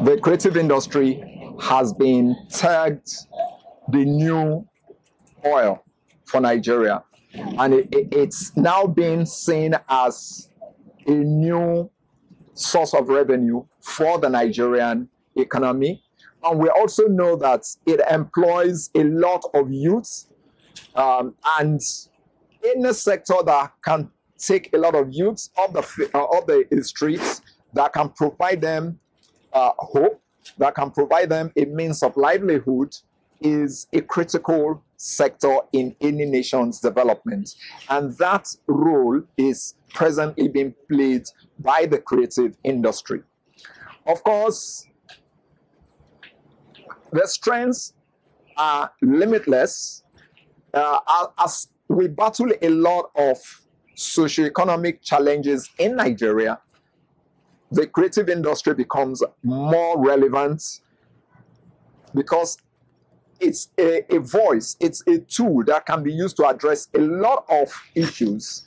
the creative industry has been tagged the new oil for Nigeria. And it's now being seen as a new source of revenue for the Nigerian economy. And we also know that it employs a lot of youth, and in a sector that can take a lot of youth off the streets, that can provide them hope, that can provide them a means of livelihood, is a critical sector in any nation's development. And that role is presently being played by the creative industry. Of course, the strengths are limitless. As we battle a lot of socioeconomic challenges in Nigeria, the creative industry becomes more relevant because it's a voice, it's a tool that can be used to address a lot of issues.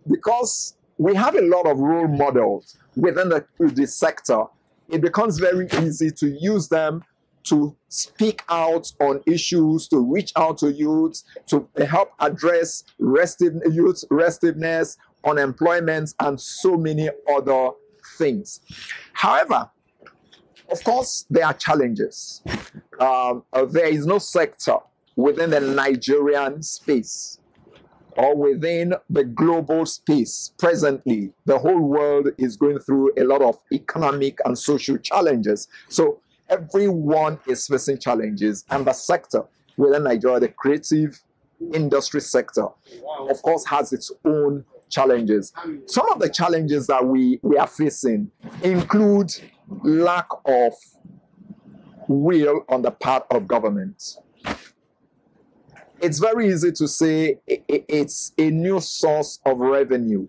Because we have a lot of role models within the sector, it becomes very easy to use them to speak out on issues, to reach out to youth, to help address youth restiveness, unemployment, and so many other things. However, of course, there are challenges. There is no sector within the Nigerian space or within the global space. Presently, the whole world is going through a lot of economic and social challenges. So everyone is facing challenges, and the sector within Nigeria, the creative industry sector, of course, has its own challenges. Some of the challenges that we are facing include lack of will on the part of government. It's very easy to say it's a new source of revenue.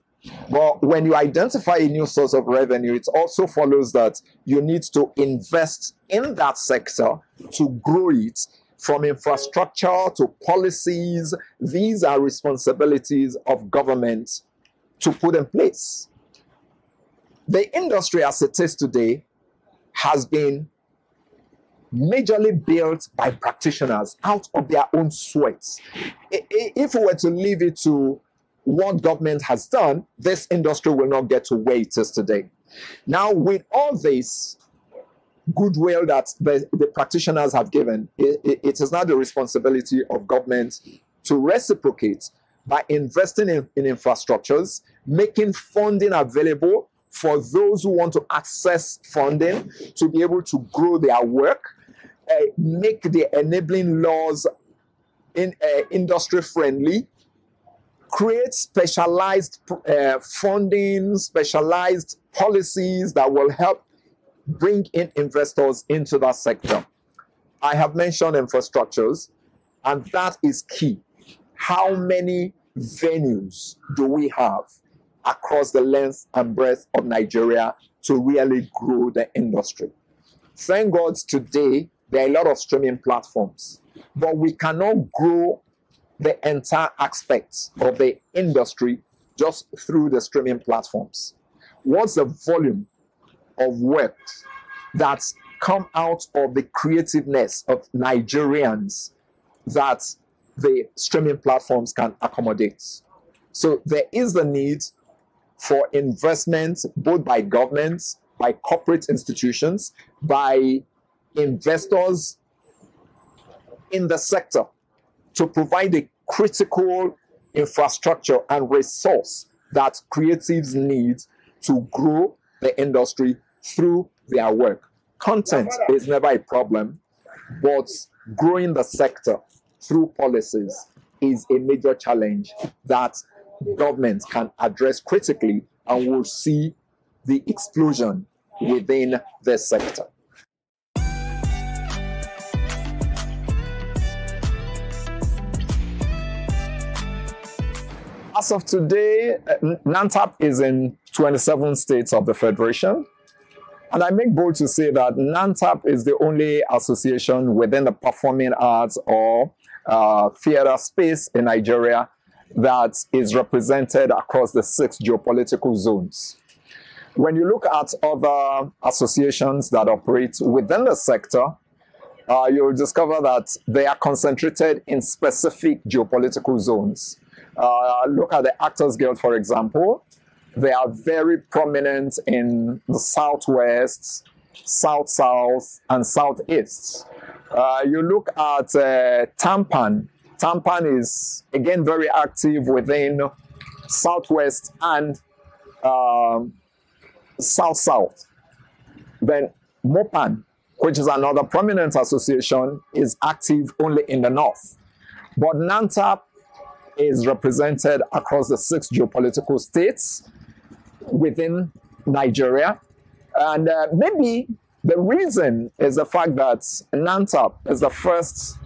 But when you identify a new source of revenue, it also follows that you need to invest in that sector to grow it, from infrastructure to policies. These are responsibilities of government to put in place. The industry as it is today has been majorly built by practitioners out of their own sweats. If we were to leave it to what government has done, this industry will not get to where it is today. Now, with all this goodwill that the practitioners have given, it is now the responsibility of government to reciprocate by investing in infrastructures, making funding available for those who want to access funding to be able to grow their work, make the enabling laws industry friendly, create specialized funding, specialized policies that will help bring in investors into that sector. I have mentioned infrastructures, and that is key. How many venues do we have across the length and breadth of Nigeria to really grow the industry? Thank God today there are a lot of streaming platforms, but we cannot grow the entire aspects of the industry just through the streaming platforms. What's the volume of work that's come out of the creativeness of Nigerians that the streaming platforms can accommodate? So there is the need for investment, both by governments, by corporate institutions, by investors in the sector, to provide a critical infrastructure and resource that creatives need to grow the industry through their work. Content is never a problem, but growing the sector through policies is a major challenge that government can address critically, and we'll see the explosion within the sector. As of today, NANTAP is in 27 states of the Federation. And I make bold to say that NANTAP is the only association within the performing arts or theater space in Nigeria that is represented across the 6 geopolitical zones. When you look at other associations that operate within the sector, you'll discover that they are concentrated in specific geopolitical zones. Look at the Actors Guild, for example. They are very prominent in the Southwest, South-South, and Southeast. You look at TAMPAN. TAMPAN is, again, very active within Southwest and South-South. Then MOPAN, which is another prominent association, is active only in the North. But NANTAP is represented across the 6 geopolitical states within Nigeria. And maybe the reason is the fact that NANTAP is the first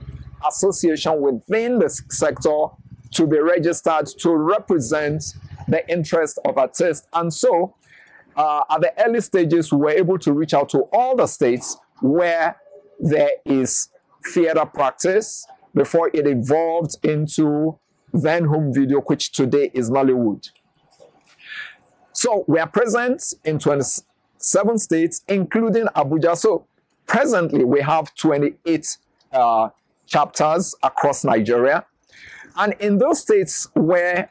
association within the sector to be registered to represent the interest of artists. And so, at the early stages, we were able to reach out to all the states where there is theater practice before it evolved into then home video, which today is Nollywood. So we are present in 27 states, including Abuja. So presently we have 28 chapters across Nigeria. And in those states where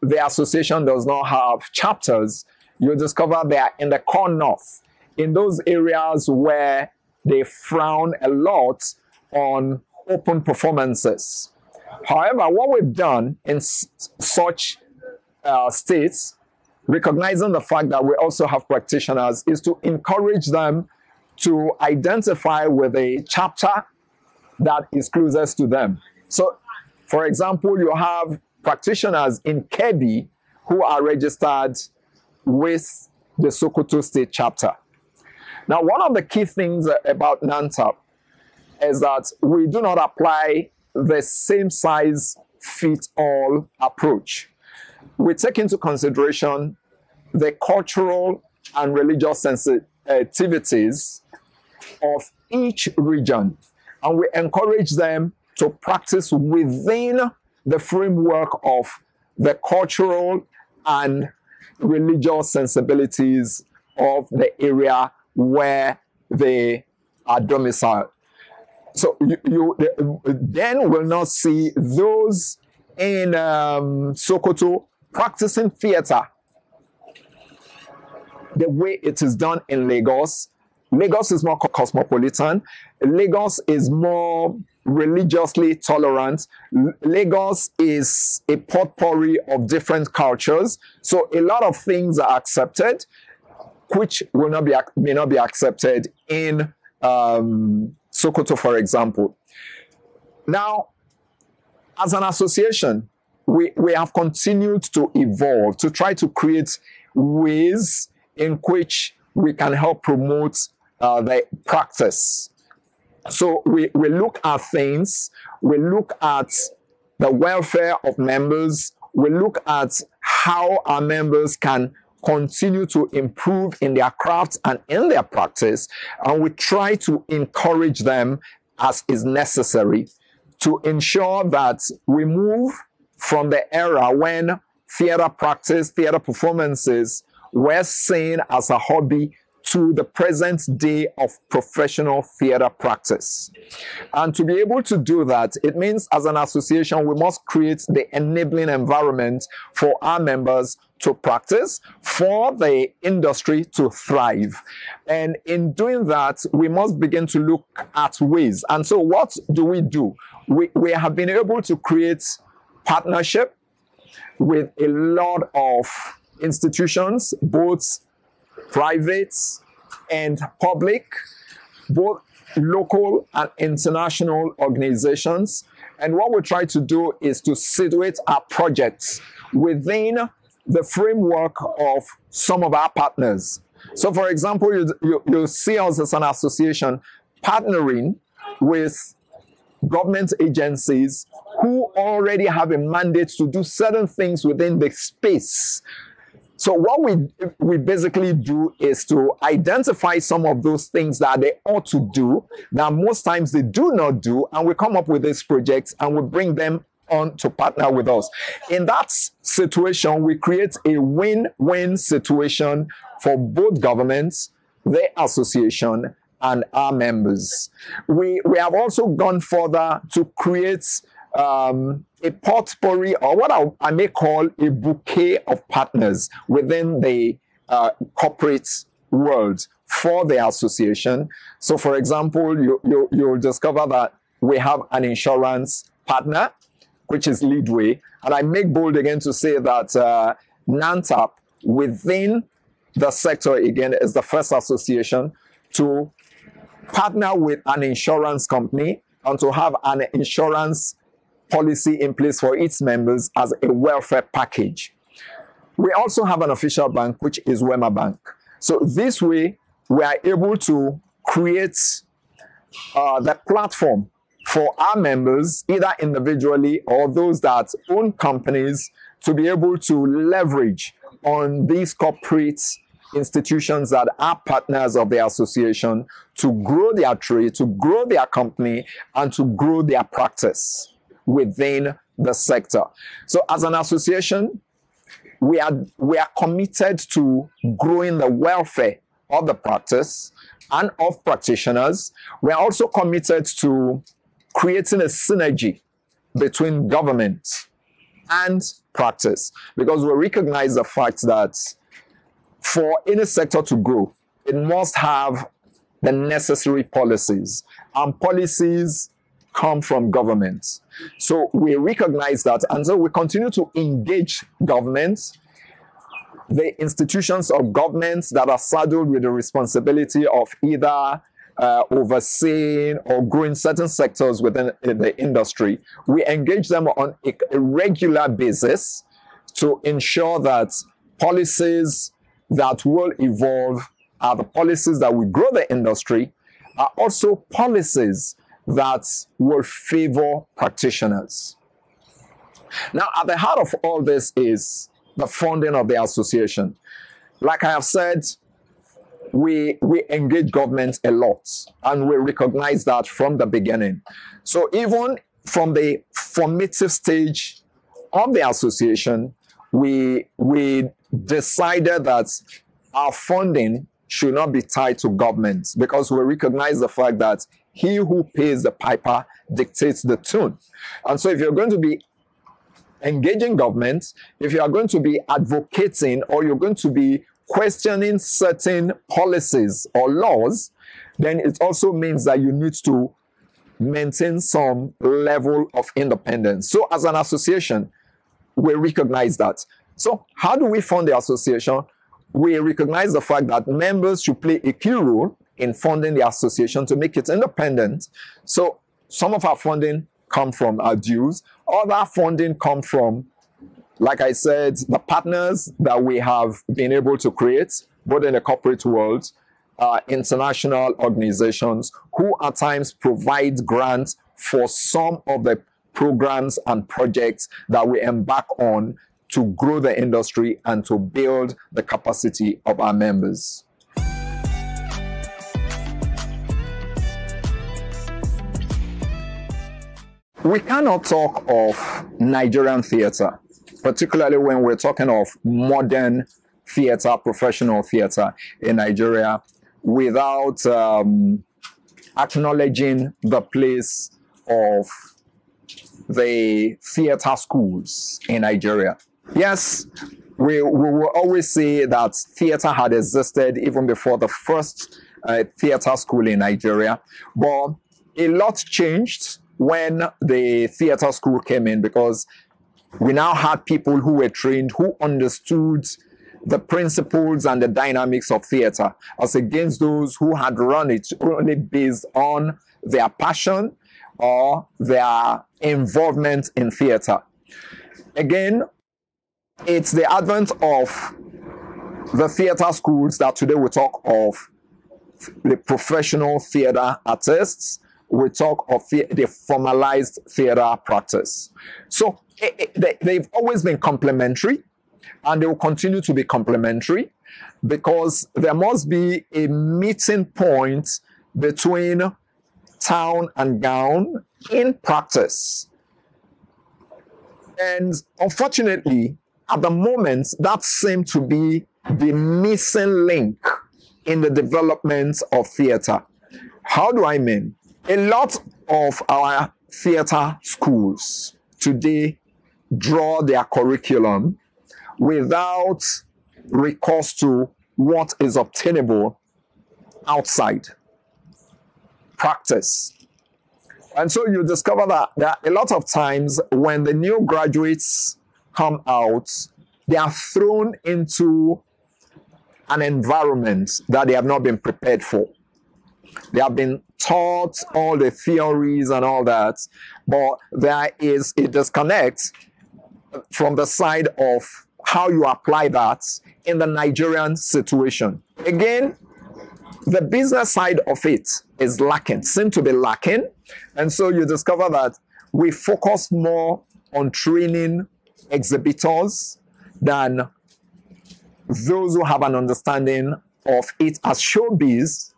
the association does not have chapters, you'll discover they are in the core north, in those areas where they frown a lot on open performances. However, what we've done in such states, recognizing the fact that we also have practitioners, is to encourage them to identify with a chapter that is closest to them. So, for example, you have practitioners in Kebbi who are registered with the Sokoto State chapter. Now, one of the key things about NANTAP is that we do not apply the same size fit all approach. We take into consideration the cultural and religious sensitivities of each region, and we encourage them to practice within the framework of the cultural and religious sensibilities of the area where they are domiciled. So you then will not see those in Sokoto practicing theater the way it is done in Lagos. Lagos is more cosmopolitan. Lagos is more religiously tolerant. Lagos is a potpourri of different cultures. So a lot of things are accepted, which may not be accepted in Sokoto, for example. Now, as an association, we have continued to evolve to try to create ways in which we can help promote the practice. So we look at things, we look at the welfare of members, we look at how our members can continue to improve in their crafts and in their practice, and we try to encourage them as is necessary to ensure that we move from the era when theater practice, theater performances were seen as a hobby to the present day of professional theater practice. And to be able to do that, it means as an association, we must create the enabling environment for our members to practice, for the industry to thrive. And in doing that, we must begin to look at ways. And so what do? We have been able to create partnership with a lot of institutions, both private and public, both local and international organizations. And what we try to do is to situate our projects within the framework of some of our partners. So for example, you see us as an association partnering with government agencies who already have a mandate to do certain things within the space. So what we basically do is to identify some of those things that they ought to do, that most times they do not do, and we come up with these projects and we bring them on to partner with us. In that situation, we create a win-win situation for both governments, the association, and our members. We have also gone further to create a potpourri, or what I may call a bouquet of partners within the corporate world for the association. So, for example, you'll discover that we have an insurance partner, which is Leadway. And I make bold again to say that NANTAP within the sector, again, is the first association to partner with an insurance company and to have an insurance policy in place for its members as a welfare package. We also have an official bank, which is Wema Bank. So this way, we are able to create the platform for our members, either individually or those that own companies, to be able to leverage on these corporate institutions that are partners of the association to grow their trade, to grow their company, and to grow their practice within the sector. So as an association, we are committed to growing the welfare of the practice and of practitioners. We are also committed to creating a synergy between government and practice, because we recognize the fact that for any sector to grow, it must have the necessary policies, and policies come from government. So we recognize that, and so we continue to engage government, the institutions of government that are saddled with the responsibility of either overseeing or growing certain sectors within the industry. We engage them on a regular basis to ensure that policies that will evolve are the policies that will grow the industry, are also policies that will favor practitioners. Now, at the heart of all this is the funding of the association. Like I have said, we engage government a lot, and we recognize that from the beginning. So even from the formative stage of the association, we decided that our funding should not be tied to government, because we recognize the fact that he who pays the piper dictates the tune. And so if you're going to be engaging government, if you are going to be advocating, or you're going to be questioning certain policies or laws, then it also means that you need to maintain some level of independence. So as an association, we recognize that. So how do we fund the association? We recognize the fact that members should play a key role in funding the association to make it independent. So some of our funding come from our dues. Other funding come from, like I said, the partners that we have been able to create, both in the corporate world, international organizations who at times provide grants for some of the programs and projects that we embark on to grow the industry and to build the capacity of our members. We cannot talk of Nigerian theater, particularly when we're talking of modern theater, professional theater in Nigeria, without acknowledging the place of the theater schools in Nigeria. Yes, we will always say that theater had existed even before the first theater school in Nigeria, but a lot changed when the theater school came in, because we now had people who were trained, who understood the principles and the dynamics of theater, as against those who had run it only based on their passion or their involvement in theater. Again, it's the advent of the theater schools that today we talk of the professional theater artists. We talk of the formalized theater practice. So they've always been complementary, and they will continue to be complementary, because there must be a meeting point between town and gown in practice. And unfortunately, at the moment, that seemed to be the missing link in the development of theater. How do I mean? A lot of our theater schools today draw their curriculum without recourse to what is obtainable outside practice. And so you discover that a lot of times when the new graduates come out, they are thrown into an environment that they have not been prepared for. They have been taught all the theories and all that, but there is a disconnect from the side of how you apply that in the Nigerian situation. Again, the business side of it is lacking, seems to be lacking. And so you discover that we focus more on training exhibitors than those who have an understanding of it as showbiz.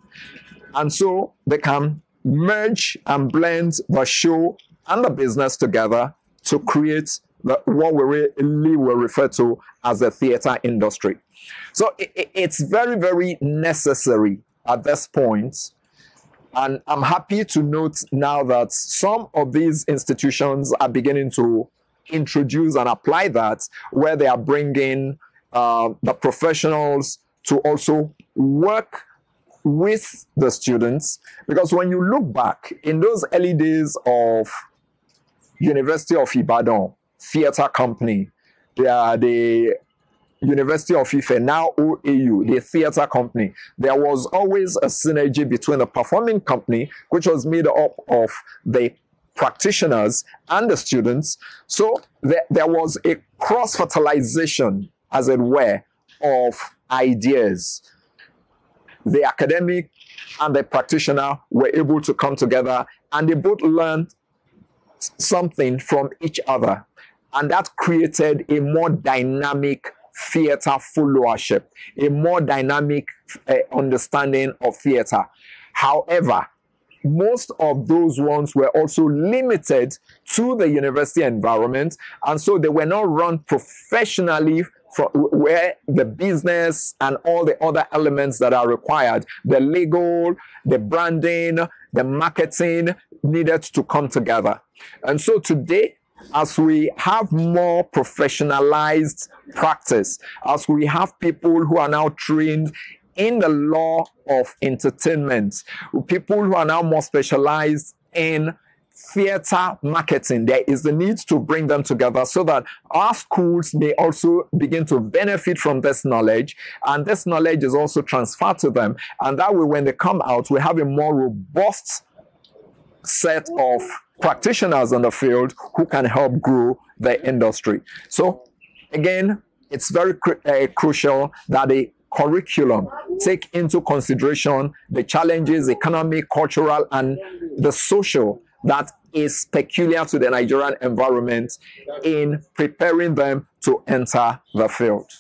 And so they can merge and blend the show and the business together to create what we really will refer to as the theater industry. So it's very, very necessary at this point. And I'm happy to note now that some of these institutions are beginning to introduce and apply that, where they are bringing the professionals to also work with the students. Because when you look back in those early days of University of Ibadan Theatre Company, the University of Ife, now OAU, the theatre company, there was always a synergy between the performing company, which was made up of the practitioners and the students. So there was a cross-fertilization, as it were, of ideas. The academic and the practitioner were able to come together, and they both learned something from each other. And that created a more dynamic theater followership, a more dynamic understanding of theater. However, most of those ones were also limited to the university environment, and so they were not run professionally from where the business and all the other elements that are required, the legal, the branding, the marketing, needed to come together. And so today, as we have more professionalized practice, as we have people who are now trained in the law of entertainment, people who are now more specialized in theater marketing, there is the need to bring them together so that our schools may also begin to benefit from this knowledge, and this knowledge is also transferred to them. And that way, when they come out, we have a more robust set of practitioners in the field who can help grow the industry. So again, it's very crucial that the curriculum take into consideration the challenges, economic, cultural, and the social that is peculiar to the Nigerian environment in preparing them to enter the field.